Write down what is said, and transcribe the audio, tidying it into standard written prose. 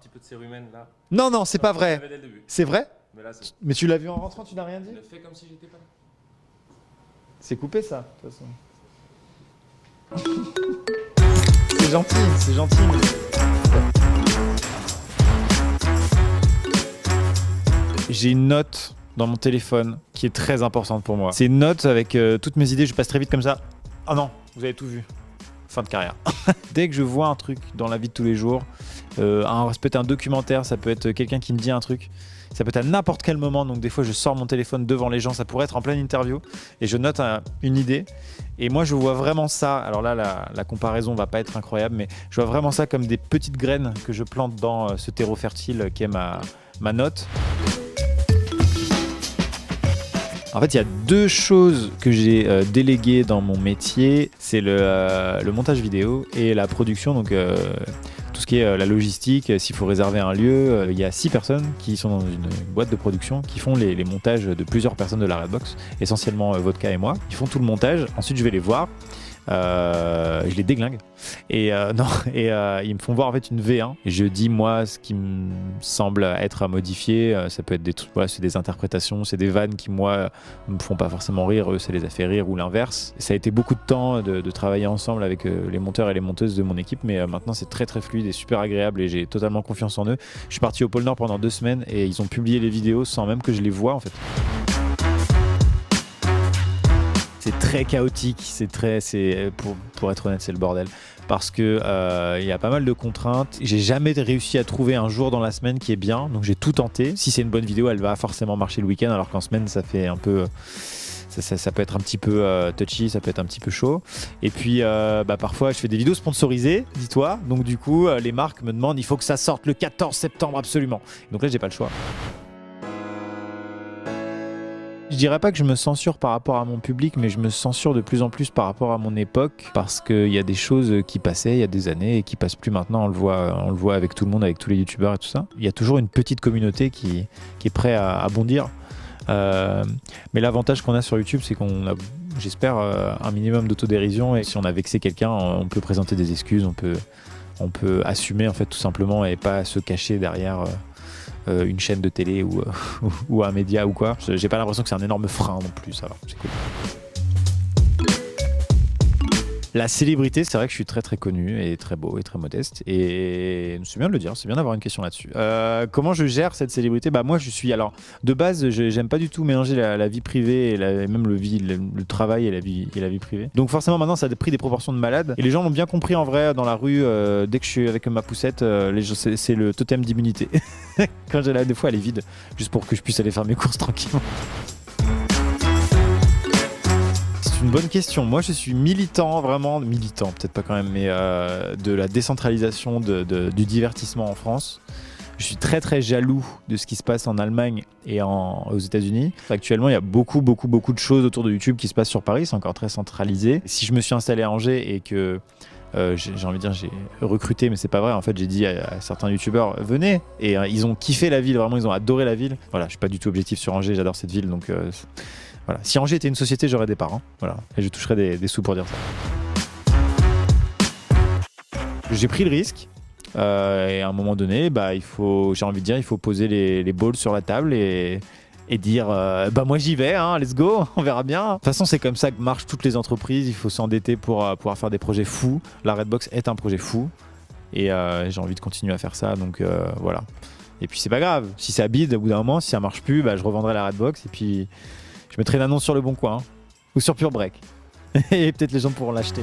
petit peu de cérumen là. Non, non, c'est pas vrai. C'est vrai? Mais là, c'est... Mais tu l'as vu en rentrant, tu n'as rien dit? Je le fais comme si j'étais pas là. C'est coupé ça, de toute façon. C'est gentil, c'est gentil. J'ai une note dans mon téléphone qui est très importante pour moi. C'est une note avec toutes mes idées, je passe très vite comme ça. Ah non, vous avez tout vu. Fin de carrière. Dès que je vois un truc dans la vie de tous les jours, ça peut être un documentaire, ça peut être quelqu'un qui me dit un truc, ça peut être à n'importe quel moment. Donc des fois je sors mon téléphone devant les gens, ça pourrait être en pleine interview et je note une idée. Et moi je vois vraiment ça, alors là la comparaison va pas être incroyable, mais je vois vraiment ça comme des petites graines que je plante dans ce terreau fertile qui est ma note. En fait, il y a deux choses que j'ai déléguées dans mon métier, c'est le montage vidéo et la production, donc tout ce qui est la logistique, s'il faut réserver un lieu. Il y a 6 personnes qui sont dans une boîte de production qui font les montages de plusieurs personnes de la Redbox, essentiellement Vodka et moi. Ils font tout le montage, ensuite je vais les voir. Je les déglingue et ils me font voir en fait une V1 et je dis moi ce qui me semble être à modifier. Ça peut être des trucs, voilà, c'est des interprétations, c'est des vannes qui moi me font pas forcément rire, eux ça les a fait rire ou l'inverse. Ça a été beaucoup de temps de travailler ensemble avec les monteurs et les monteuses de mon équipe, mais maintenant c'est très très fluide et super agréable et j'ai totalement confiance en eux. Je suis parti au pôle Nord pendant 2 semaines et ils ont publié les vidéos sans même que je les voie en fait. C'est très chaotique, pour être honnête, c'est le bordel. Parce que y a pas mal de contraintes. J'ai jamais réussi à trouver un jour dans la semaine qui est bien, donc j'ai tout tenté. Si c'est une bonne vidéo, elle va forcément marcher le week-end, alors qu'en semaine, ça fait un peu... Ça peut être un petit peu touchy, ça peut être un petit peu chaud. Et puis parfois je fais des vidéos sponsorisées, dis-toi. Donc du coup, les marques me demandent, il faut que ça sorte le 14 septembre absolument. Donc là, j'ai pas le choix. Je dirais pas que je me censure par rapport à mon public, mais je me censure de plus en plus par rapport à mon époque, parce qu'il y a des choses qui passaient il y a des années et qui passent plus maintenant. On le voit avec tout le monde, avec tous les youtubeurs et tout ça. Il y a toujours une petite communauté qui est prête à bondir. Mais l'avantage qu'on a sur YouTube, c'est qu'on a, j'espère, un minimum d'autodérision, et si on a vexé quelqu'un, on peut présenter des excuses, on peut assumer en fait tout simplement et pas se cacher derrière une chaîne de télé ou un média ou quoi. J'ai pas l'impression que c'est un énorme frein non plus, ça va, c'est cool. La célébrité, c'est vrai que je suis très très connu et très beau et très modeste, et c'est bien de le dire, c'est bien d'avoir une question là-dessus. Comment je gère cette célébrité? Bah moi je suis, alors de base j'aime pas du tout mélanger la vie privée et même le travail et la vie privée. Donc forcément maintenant ça a pris des proportions de malade, et les gens l'ont bien compris en vrai dans la rue. Dès que je suis avec ma poussette, c'est le totem d'immunité. Quand j'ai des fois elle est vide, juste pour que je puisse aller faire mes courses tranquillement. Une bonne question. Moi je suis militant, vraiment militant, peut-être pas quand même, mais de la décentralisation du divertissement en France. Je suis très très jaloux de ce qui se passe en Allemagne et aux États-Unis. Actuellement, il y a beaucoup de choses autour de YouTube qui se passent sur Paris, c'est encore très centralisé. Si je me suis installé à Angers et que j'ai envie de dire j'ai recruté, mais c'est pas vrai, en fait j'ai dit à certains youtubeurs venez, et ils ont kiffé la ville, vraiment ils ont adoré la ville. Voilà, je suis pas du tout objectif sur Angers, j'adore cette ville, donc voilà. Si Angers était une société, j'aurais des parts, hein. Voilà, et je toucherais des sous pour dire ça. J'ai pris le risque, et à un moment donné, j'ai envie de dire, il faut poser les balls sur la table et dire moi j'y vais, hein, let's go, on verra bien. De toute façon, c'est comme ça que marchent toutes les entreprises, il faut s'endetter pour pouvoir faire des projets fous. La Redbox est un projet fou, et j'ai envie de continuer à faire ça, donc voilà. Et puis c'est pas grave, si ça bide au bout d'un moment, si ça marche plus, je revendrai la Redbox et puis je mettrai une annonce sur Le Bon Coin, hein, ou sur Pure Break. Et peut-être les gens pourront l'acheter.